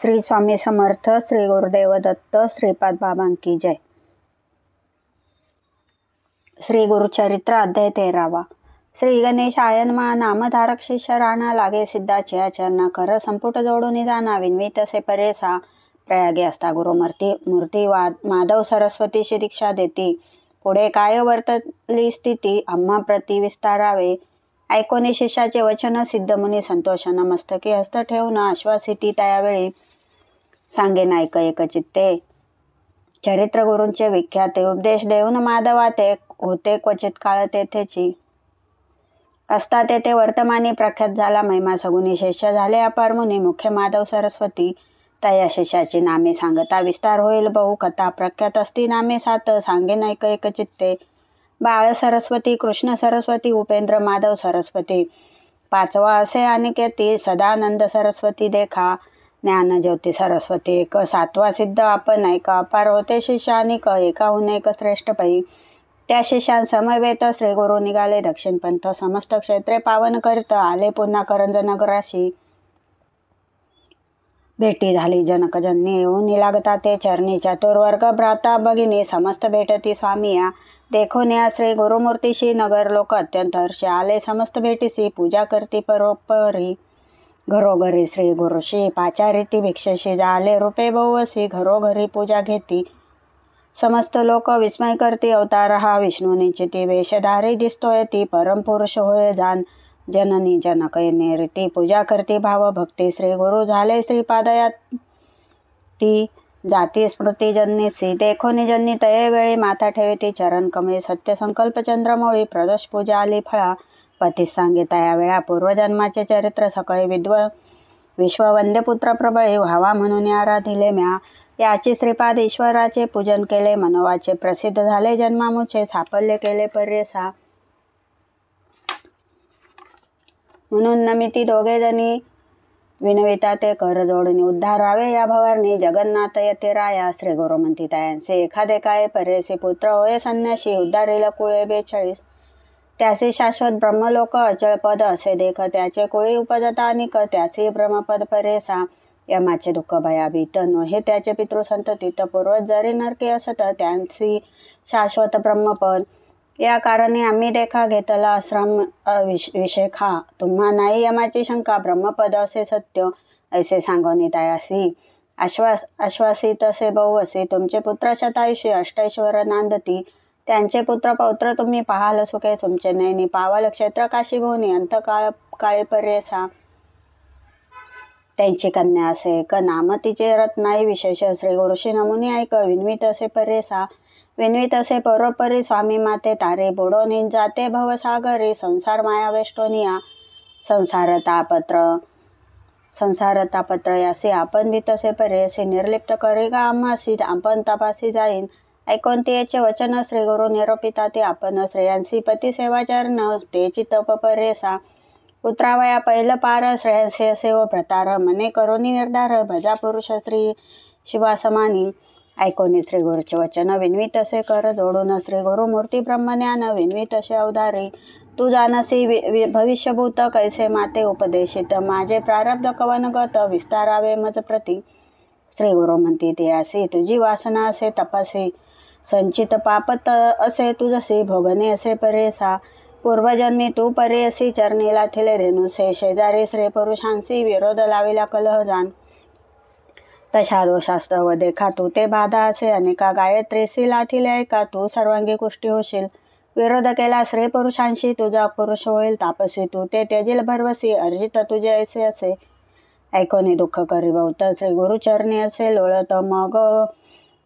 श्री स्वामी समर्थ, श्री गुरुदेव दत्त, श्रीपाद बाबांकी जय. श्री गुरुचरित्र अध्याय 13. श्री गणेशायन मा नामधारक शिष्य राणा लागे सिद्धाचे आचरणा कर संपुट जोडून जाना विनवी तसे परेसा प्रयागे असता गुरुमूर्ती माधव सरस्वतीशी दीक्षा देती. पुढे काय वर्तली स्थिती आम्हा प्रति विस्तारावे. ऐकोनी शिष्याचे वचन सिद्धमुनी संतोषन मस्तकी हस्त ठेवून आश्वासिती त्यावेळी सांगे नायक एकचित्ते. चरित्र गुरूंचे विख्याते उपदेश देऊन माधवा ते होते क्वचित काळ तेथेची. असता तेथे वर्तमानी प्रख्यात झाला महिमा सगुनी शिष्य झाले अपार मुनी मुख्य माधव सरस्वती. त्या शिष्याची नामे सांगता विस्तार होईल बहु कथा प्रख्यात असती नामे सात सांगे नायक एकचित्ते. बाळ सरस्वती, कृष्ण सरस्वती, उपेंद्र माधव सरस्वती. पाचवा असे अनिकेती सदानंद सरस्वती देखा. ज्ञानज्योती सरस्वती एक. सातवा सिद्ध आपण ऐका अपार होते शिष्यानिक एकाहून एक श्रेष्ठ पै. त्या शिष्यां समवेत श्री गुरु निघाले दक्षिण पंथ समस्त क्षेत्रे पावन करीत आले पुन्हा करंज नगराशी. भेटी झाली जनकजन्नी येऊन लागता ते चरणी चतुर्वर्ग भ्राता भगिनी समस्त भेटती स्वामिया. देखून या श्री गुरुमूर्तीशी नगर लोक अत्यंत हर्षे आले समस्त भेटीसी पूजा करती परोपरी. घरोघरी श्री गुरुशी पाचारिती भिक्षेशी झाले रूपे बहुवसी घरोघरी पूजा घेती. समस्त लोक विस्मय करती अवतार हा विष्णू निश्चिती वेशधारी दिसतोय ती परमपुरुष होय जाण. जननी जनकयने रीती पूजा करती भाव भक्ती श्री गुरु झाले श्रीपादयात ती जाती स्मृती जन्नीसी. देखोनी जन्नी तये वेळी माथा ठेविती चरण कमळे सत्य संकल्प चंद्रमौळी प्रदोष पूजा आली फळा. पतीस सांगिता या वेळा पूर्वजन्माचे चरित्र सकळे विश्ववंद्य पुत्र प्रबळे व्हावा म्हणून आराधिले म्या. याची श्रीपाद ईश्वराचे पूजन केले मनोवाचे प्रसिद्ध झाले जन्मामुचे साफल्य केले पर्यसा. म्हणून नमिती दोघे जणी विनविता ते कर जोडून उद्धारावे या भवारणी जगन्नाथ यती राया. श्री गुरु म्हणती तयांचे एखादे काय परेसी पुत्र होय संन्यासी उद्धारिल कुळे 42. त्यासी शाश्वत ब्रह्मलोक अचळ पद असे देख त्याचे कुळी उपजता अनिक त्यासी ब्रह्मपद परेसा. यमाचे दुःख भयाभीत नोहे त्याचे पितृसंततीत पूर्वज जरी नरके असत त्यांची शाश्वत ब्रह्मपद. या कारणे आम्ही देखा घेतला आश्रम विशेखा. तुम्हा नाही यमाची शंका ब्रह्मपद असे सत्य ऐसे सांगोनी तयासी. आश्वासित असे बहुवसी तुमचे पुत्र शतायुषी अष्टैश्वर नांदती. त्यांचे पुत्र पौत्र तुम्ही पाहाल सुखे तुमचे नयनी पावल क्षेत्र काशी भोवनी अंतकाळ काळी पर्यसा. त्यांची कन्या असे एक नाम तिचे रत्नाई विशेष श्री गुरुशी नमुनी ऐक विनवीत असे पर्यसा. विनवीत असे परोपरी स्वामी माते तारे बुडोनी जाते भवसागरी संसार माया वेष्टोनिया. संसार तापत्र यासी आपण भी तसे पर्यसी निर्लिप्त करी का आम्हासी आपण तपासी जाईन. ऐकोन याचे वचन श्री गुरु निरोपिता ते आपण श्रेयांसी पती सेवाचरण तेची तप पर्यसा. पुत्रावया पहिलं पार श्रेयांसी असे व प्रतार मने करोनी निर्धार भजा पुरुष श्री शिवासमानी. ऐकोनी श्री गुरुचे वचन विनवीत असे कर जोडून श्री गुरु मूर्ती ब्रह्मज्ञान विनवीत असे अवधारी. तू जानसी भविष्यभूत कैसे माते उपदेशित माझे प्रारब्ध कवनगत विस्तारावे मज प्रती. श्री गुरु म्हणती ते असे तुझी वासना असे तपासी संचित पापत असे तुझसी भोगणे असे परेसा. पूर्वजन्मी तू परेसी चरणीला थिले धेनुसे शेजारी श्री पुरुषांशी विरोध लाविला कलह जाण. तशा दोषास्तव देखा तू ते बाधा असे अनेका गायत्रीसी लाथिले ऐका तू सर्वांगी कुष्टी होशील. विरोध केला स्त्री पुरुषांशी तुझा पुरुष होईल तापसी तू ते त्यजील भरवसी अर्जित तुझे ऐसे असे. ऐकोनी दुःख करी बहुत श्री गुरुचरणी असे लोळत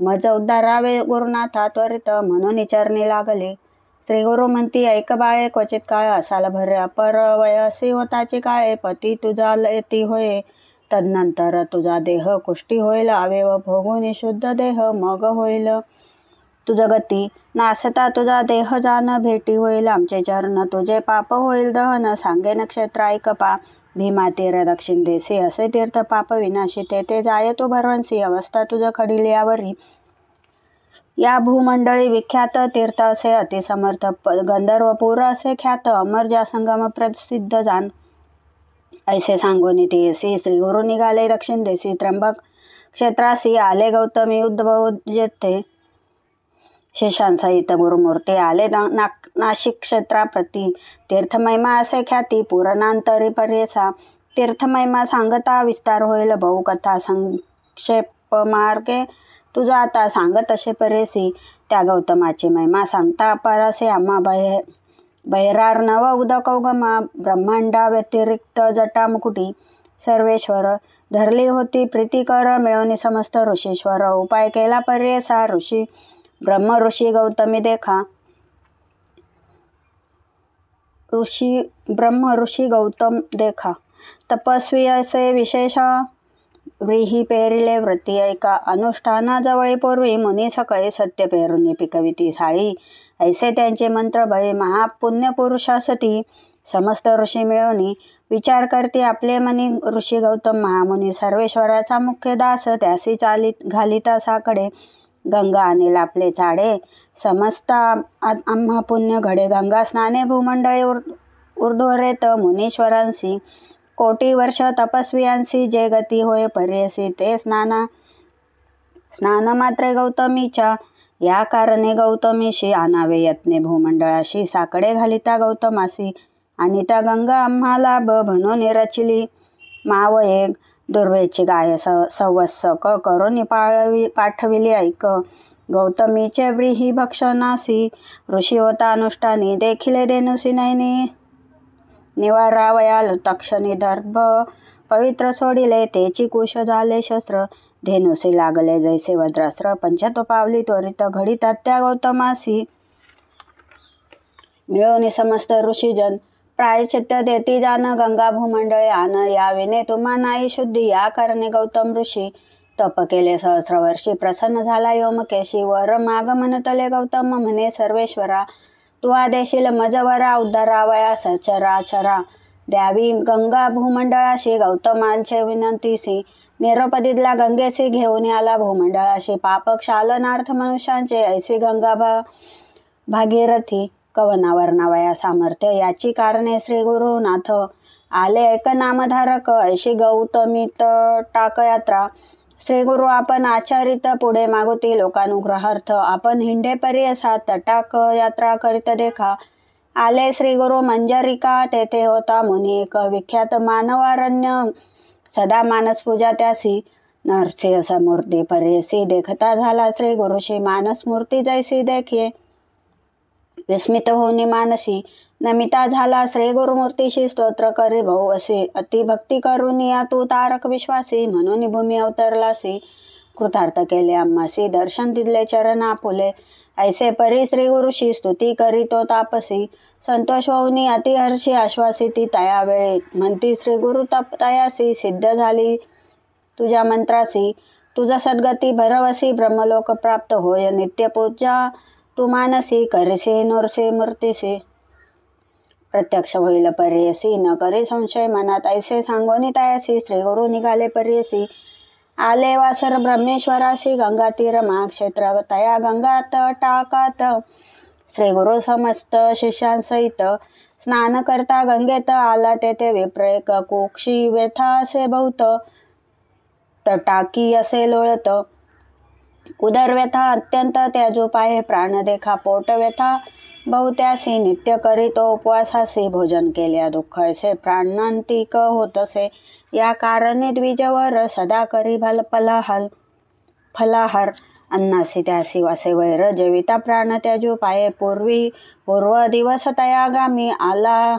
मज उद्धारावे गुरुनाथा त्वरित म्हणून चरणी लागली. श्री गुरु म्हणती ऐक बाळे क्वचित काळ असाल भर अपर वयसी होताची काळे पती तुझा येती होय. तदनंतर तुझा देह कुष्टी होईल अवयव भोगून शुद्ध देह मग होईल तुझ गती. नासता तुझा देह जान भेटी होईल आमचे चरण तुझे पाप होईल दहन. सांगे नक्षत्र ऐक पा भीमा तीर दक्षिण देसी असे तीर्थ पाप विनाशी तेथे जाय तो भरवंशी अवस्था तुझ खडिली यावरी. या भूमंडळी विख्यात तीर्थ असे अतिसमर्थ गंधर्वपूर असे ख्यात अमर ज्या संगम प्रसिद्ध जाण. ऐसे सांगून येसी श्री गुरु निघाले दक्षिण देशी. त्र्यंबक क्षेत्रासी आले गौतमी उद्भव जेथे. शिष्यांसहित गुरुमूर्ती आले नाशिक क्षेत्राप्रती. तीर्थमहिमा असे ख्याती पुराणांतरी पर्यसा. तीर्थमहिमा सांगता विस्तार होईल बहुकथा संक्षेप मार्गे. तुझा आता सांगत असे परेसी. त्या गौतमाची महिमा सांगता परसे आम्हा बहिरार्णव उदकौगमा. ब्रह्मांडा व्यतिरिक्त जटा मुकुटी. सर्वेश्वर धरली होती प्रीतिकर मिळवून समस्त ऋषीश्वर. उपाय केला पर्यसा ऋषी ब्रह्म ऋषी गौतमी देखा. ब्रह्म ऋषी गौतम देखा. तपस्वी असे विशेष व्रीही पेरिले व्रती ऐका. अनुष्ठानाजवळी पूर्वी मुनी सकळे सत्य पेरुनी पिकविती साळी. ऐसे त्यांचे मंत्र बळी महापुण्य पुरुषासती. समस्त ऋषी मिळवणी विचार करती आपले मनी. ऋषी गौतम महामुनी सर्वेश्वराचा मुख्य दास. त्यासी चालीत घालिता साकडे. गंगा अनिल आपले चाडे. समस्त आम्हा पुण्य घडे. गंगा स्नाने भूमंडळे ऊर्ध्वरेत मुनीश्वरांसी. कोटी वर्ष तपस्वियांसी जे गती होय पर्यसी. ते स्नान मात्रे गौतमीच्या. या कारणे गौतमीशी आणावे यत्ने भूमंडळाशी. साकडे घालिता गौतमासी आणि त्या गंगा आम्हाला म्हणून रचिली. माव एक दुर्वेची गाय संवत्सक करून पाठविली ऐक. गौतमीचे व्रीही भक्षणासी. ऋषी होता अनुष्ठानी देखिले धेनुसी नयनी. निवारावयाल तक्षणी दर्भ पवित्र सोडिले. तेची कुश झाले शस्त्र. धेनुसी लागले जैसे वज्रास्त्र. पंचत्व पावली त्वरित घडितात त्या गौतमासी. मिळवणी समस्त ऋषीजन प्रायश्चित्त देती जान. गंगा भूमंडळे आन या विने तुम्हा नाही शुद्धी. या कारणे गौतम ऋषी तप केले सहस्रवर्षी. प्रसन्न झाला योमकेशी. वर माग म्हणतले गौतम म्हणे सर्वेश्वरा. तू आदेशील मजवरा उद्धारावया सचराचरा. द्यावी गंगा भूमंडळाशी गौतमांचे विनंतीसी. निरोप दिला गंगेसी घेऊन आला भूमंडळाशी. पाप क्षालनार्थ मनुष्यांचे ऐसी गंगा भागीरथी. कवना वर्णावया सामर्थ्य याची कारणे श्री गुरुनाथ. आले ऐक नामधारक ऐशी गौतमीत टाक यात्रा. श्री गुरु आपण आचरित पुढे मागुती लोकानुग्रहार्थ. आपण हिंडे पर्यसा तटाक यात्रा करीत देखा. आले श्री गुरु मंजरिका. तेथे होता मुनी एक विख्यात मानवारण्य. सदा मानस पूजा त्यासी. नरसिंह समूर्ती पर्यसी. देखता झाला श्री गुरुशी मानस मूर्ती जैसी देखिये. विस्मित होनी मानसी. नमिता झाला श्री गुरुमूर्तीशी. स्तोत्र करी भाऊ असे. अति भक्ती करून या तू तारक विश्वासी. म्हणून भूमी अवतरलासी. कृतार्थ केले आम्हासी. दर्शन दिले चरणा फुले. ऐसे परी श्री गुरुशी स्तुती करीतो तापसी. संतोष होऊनी अतिहर्षी आश्वासिती तया वेळी. म्हणती श्री गुरु तयासी. सिद्ध झाली तुझ्या मंत्रासी. तुझ सद्गती भरवसी. ब्रह्मलोक प्राप्त होय नित्य पूजा तू मानसी. करिसी नरसी मूर्तीसी. प्रत्यक्ष होईल पर्यसी. न करी संशय मनात. ऐसे सांगोनी तयासी. श्री गुरु निघाले पर्यसी. आले वासर ब्रह्मेश्वरासी. गंगा तीर महाक्षेत्र तया गंगा तटाकात. श्री गुरु समस्त शिष्यांसहित स्नान करता गंगेत. आला तेथे विप्रेक कुक्षी व्यथा असे बहुत. तटाकी असे लोळत. उदर व्यथा अत्यंत त्याजो पाये. प्राण देखा पोट व्यथा बहुत्यासी. नित्य करीतो उपवासासी. भोजन केल्या दुःख ऐसे प्राणांतिक होतसे. या कारणे द्विजवर सदा करी फलाहार. अन्नासी त्यासी वासे वैर. जेविता प्राण त्याजो पाये. पूर्व दिवस तयागामी आला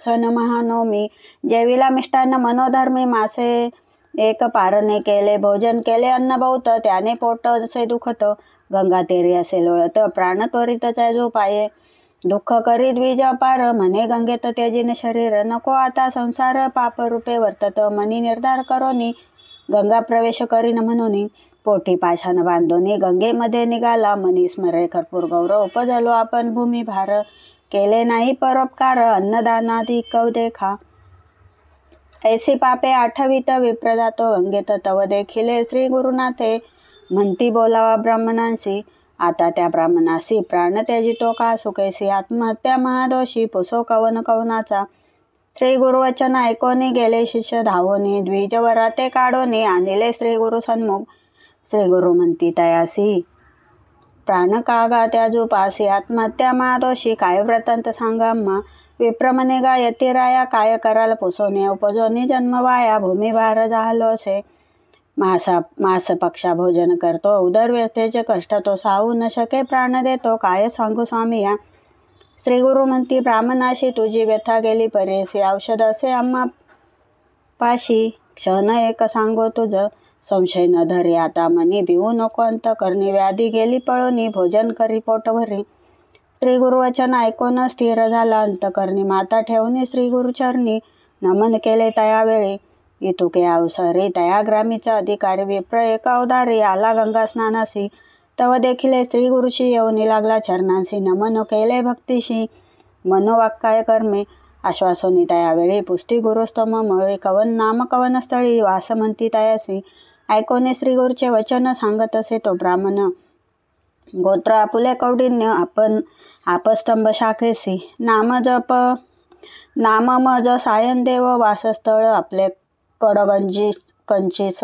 सन महानवमी. जेविला मिष्टान्न मनोधर्मी. मासे एक पारणे केले. भोजन केले अन्न बहुत. त्याने पोट असे दुखत. गंगा तेरी असे लोळत. प्राण त्वरित त्याजो पाये. दुःख करी द्विज अपार. म्हणे गंगेत त्याजिन शरीर. नको आता संसार पापरूपे वर्तत. मनी निर्धार करोनी गंगा प्रवेश करीन म्हणून. पोटी पाशान बांधोनी गंगेमध्ये निघाला. मनी स्मरे कर्पूर गौरव. उपजलो आपण भूमी भार. केले नाही परोपकार. अन्नदानाधिक देखा. ऐसी पापे आठवीत विप्र जातो गंगेत. तव देखिले श्री गुरुनाथे. म्हणती बोलावा ब्राह्मणांशी. आता त्या ब्राह्मणासी. प्राण त्याजितो का सुकेसी. आत्महत्या महादोषी. पुसो कवन कवनाचा. श्री गुरुवचन ऐकोनी गेले शिष्य धावोनी, द्विजवरा ते काढोनी, आणले श्री गुरु सन्मुख. श्री गुरु म्हणती तयासी, प्राण कागा त्याजूपासी, आत्महत्या महादोषी, काय व्रतांत सांगा अम्मा. विप्र म्हणे गा यतिराया, काय कराल पुसोने उपजोनी जन्म वाया, भूमी भार झालोसे. मास पक्षा भोजन करतो, उदर व्यथेचे कष्ट तो सावू न शके, प्राण देतो काय सांगू स्वामी या. श्री गुरु म्हणती ब्राह्मणाशी, तुझी व्यथा गेली परेसी, औषध असे आम्हा पाशी, क्षण एक सांगो तुझ, संशय न धरे आता मनी, भिवू नको अंत करणी, व्याधी गेली पळोनी, भोजन करी पोट भरी. श्री गुरुवचन ऐकून स्थिर झाला अंतकरणी, माता ठेवून श्री गुरुचरणी, नमन केले तयावेळी. इतुके अवसरी तया ग्रामीचा अधिकारी, विप्र एक अवधारी, आला गंगा स्नानासी, तव देखिले श्री गुरुशी, येऊनी लागला चरणांसी, नमन केले भक्तीशी, मनोवाक्काय कर्मे, आश्वासोनी तयावेळी, पुष्टी गुरुस्तम मळी, कवन नाम कवन स्थळी, वास म्हणती तयासी. ऐकोने श्री गुरुचे वचन, सांगत असे तो ब्राह्मण, गोत्र आपुले कौंडिन्य, आपण आपस्तंभ शाखेसी, नाम मज सायन देव, वासस्थळ आपले कडगंजी कंचीस,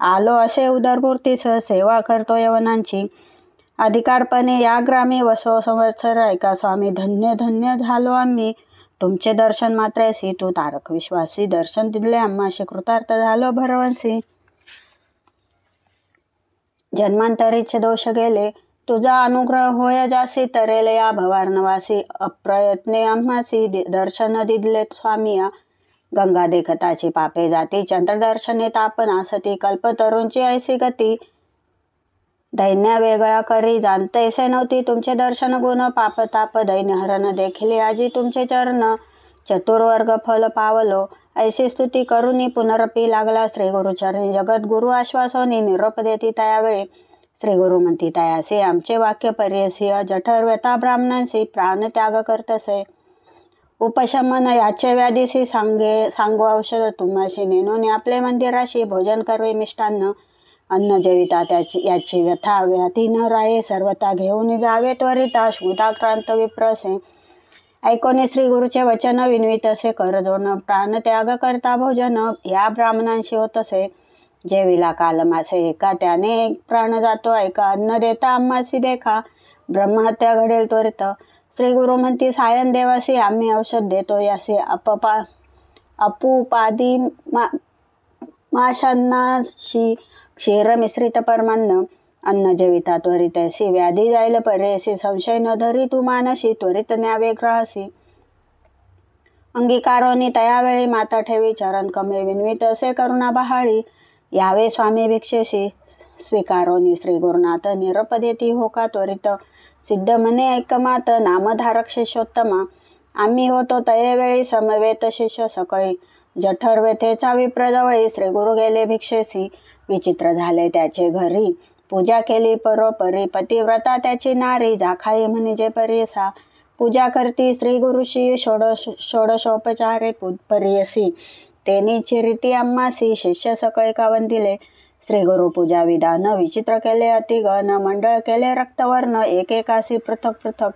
आलो असे उदरपूर्तीस, सेवा करतो यवनांची, अधिकारपणे या ग्रामी वसो संवत्सर, ऐका स्वामी धन्य धन्य झालो आम्ही, तुमचे दर्शन मात्रेसी, तू तारक विश्वासी, दर्शन दिले आम्हाशी, कृतार्थ झालो भरवंसी. जन्मांतरीचे दोष गेले, तुझा अनुग्रह होय जासी, तरेले या भवार्णवासी, अप्रयत्ने आम्हासी, दर्शन दिले स्वामी या. गंगा देखताची पापे जाती, चंद्रदर्शने तापनासती, कल्पतरूंची ऐसी गती, दैन्य वेगळा करी, जाणतैसे नव्हती तुमचे दर्शन गुण, पाप ताप दैन्य हरण देखिले आजी तुमचे चरण, चतुर्वर्ग फल पावलो, ऐसी स्तुती करुनी, पुनरपी लागला श्री गुरुचरणी, जगत गुरु आश्वासोनी, निरोप देती तयावेळी. श्री गुरु म्हणती तयासी, आमचे वाक्य पर्यसी, जठर व्यथा ब्राह्मणांशी, प्राण त्याग करतसे, उपशमन याचे व्याधीशी, सांगू औषध तुम्हाशी, नेनोनी आपले मंदिराशी, भोजन करवे मिष्टान्न, अन्न जेविता याची व्यथा व्याधी न राये, सर्वता घेऊन जावे त्वरिता, शुदाक्रांत विप्रसे. ऐकोने श्री गुरुचे वचन, विनवितसे कर जोन, प्राण त्याग करता भोजन, या ब्राह्मणांशी होतसे, जेविला कालमासे एका, त्याने एक प्राण जातो ऐका, अन्न देता आम्हासी देखा, ब्रह्महत्या घडेल त्वरित. श्री गुरु म्हणती सायन देवासी, आम्ही औषध देतो यासी, अपुपादी माशांनाशी, क्षीर मिश्रित परमान्न, अन्न जेविता त्वरितैसी, व्याधी जाईल परेसी, संशय न धरी तू मानसी, त्वरित न्यावे ग्रहसी. अंगीकारोनी तयावेळी, माता ठेवी चरण कमे, विनवित असे करुणा बहाळी, यावे स्वामी भिक्षेशी. स्वीकारोनी श्री गुरुनाथ, निरोप देती हो का त्वरित, सिद्ध म्हणे ऐकमात, नामधारक शिष्योत्तमा, आम्ही होतो तयेवेळी, समवेत शिष्य सकळी, जठर व्यथेचा विप्रजवळी, श्री गुरु गेले भिक्षेसी, विचित्र झाले त्याचे घरी, पूजा केली परोपरी, पतिव्रता त्याची नारी, जाखाई म्हणजे परियसा, पूजा करती श्री गुरुशी, षोडशोपचारे परियसी, तेनीची रीती आम्हासी, शिष्य सकळे का वंदिले. श्री गुरु पूजा विधान, विचित्र केले अतिगण, मंडळ केले रक्तवर्ण, एकेकासी पृथक पृथक,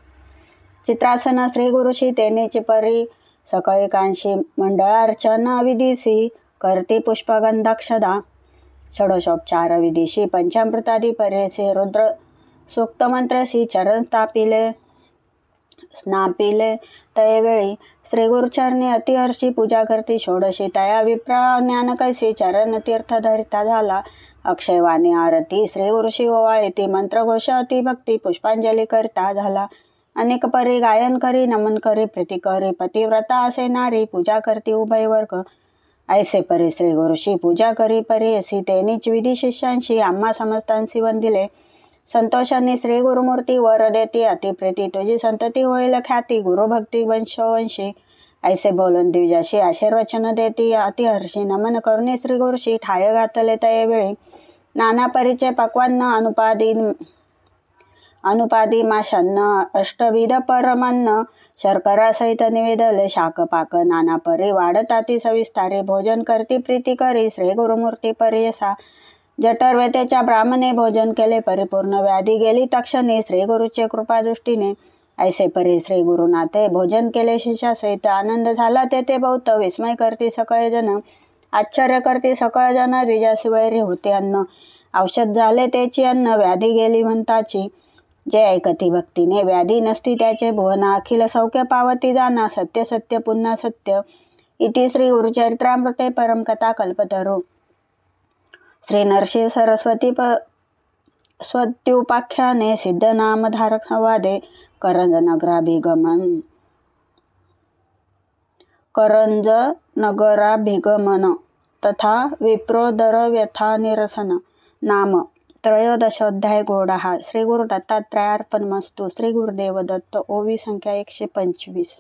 चित्रासन श्री गुरुशी, तेनीची परी सकळिकांशी, मंडळार्चन विधीसी, करती पुष्पगंधाक्षदा, षोडशोपचार विधीशी, पंचामृतादी पर्यसी, रुद्र सूक्त मंत्रसी, चरण स्नापिले तयेवेळी, श्री गुरुचरणी अतिहर्षी, पूजा करती षोडशी, तया विप्रा ज्ञान कैसी, चरण तीर्थ धरिता झाला, अक्षयवाणी आरती श्री गुरुशी ओवाळीती, मंत्रघोष अति भक्ती, पुष्पांजली करता झाला, अनेक परी गायन करी, नमन करी, प्रीती करी, पतिव्रता असे नारी, पूजा करती उभय वर्ग, ऐसे परी श्री गुरुशी, पूजा करी परियसी, तेनीच विधी शिष्यांशी, आम्हा समस्तांशी वंदिले. संतोषांनी श्री गुरुमूर्ती वर देती, अतिप्रीती तुझी संतती होईल ख्याती, गुरुभक्ती वंशवंशी, ऐसे बोलून दिव्याशी, आशीर्वचन देती अतिहर्षी, नमन करुणी श्री गुरुशी, ठाय घातले तयेवेळी, नाना परीचे पक्वान्न, अनुपादी माशान्न, अष्टविध परमान्न, शर्करासहित निवेदले, शाकपाक नाना परी, वाढताती सविस्तारी, भोजन करती प्रीती करी, श्री गुरुमूर्ती परियसा, जठर व्यथेच्या ब्राह्मणे भोजन केले परिपूर्ण, व्याधी गेली तक्षणी, श्री गुरुचे कृपादृष्टीने, ऐसे परी श्री गुरुनाथे भोजन केले शिष्यासहित आनंद झाला ते बहुत विस्मय करती सकळे जन आश्चर्य करती सकळ जन द्विजासी वैरी होते अन्न औषध झाले त्याची अन्न व्याधी गेली म्हणताची जे ऐकती भक्तीने व्याधी नसती त्याचे भुवना अखिल सौख्य पावती जाना सत्य सत्य पुन्हा सत्य इति श्री गुरुचरित्रामृते परम कथा कल्पतरू श्री नरसिंह सरस्वती स्वत्युपाख्याने सिद्ध नामधारक संवादे करंज नगराभिगमन तथा विप्रोदर व्यथा निरसन नाम त्रयोदशोध्याय गोडाहा श्री गुरु दत्तात्रयार्पणमस्तु श्री गुरुदेव दत्त ओवी संख्या 125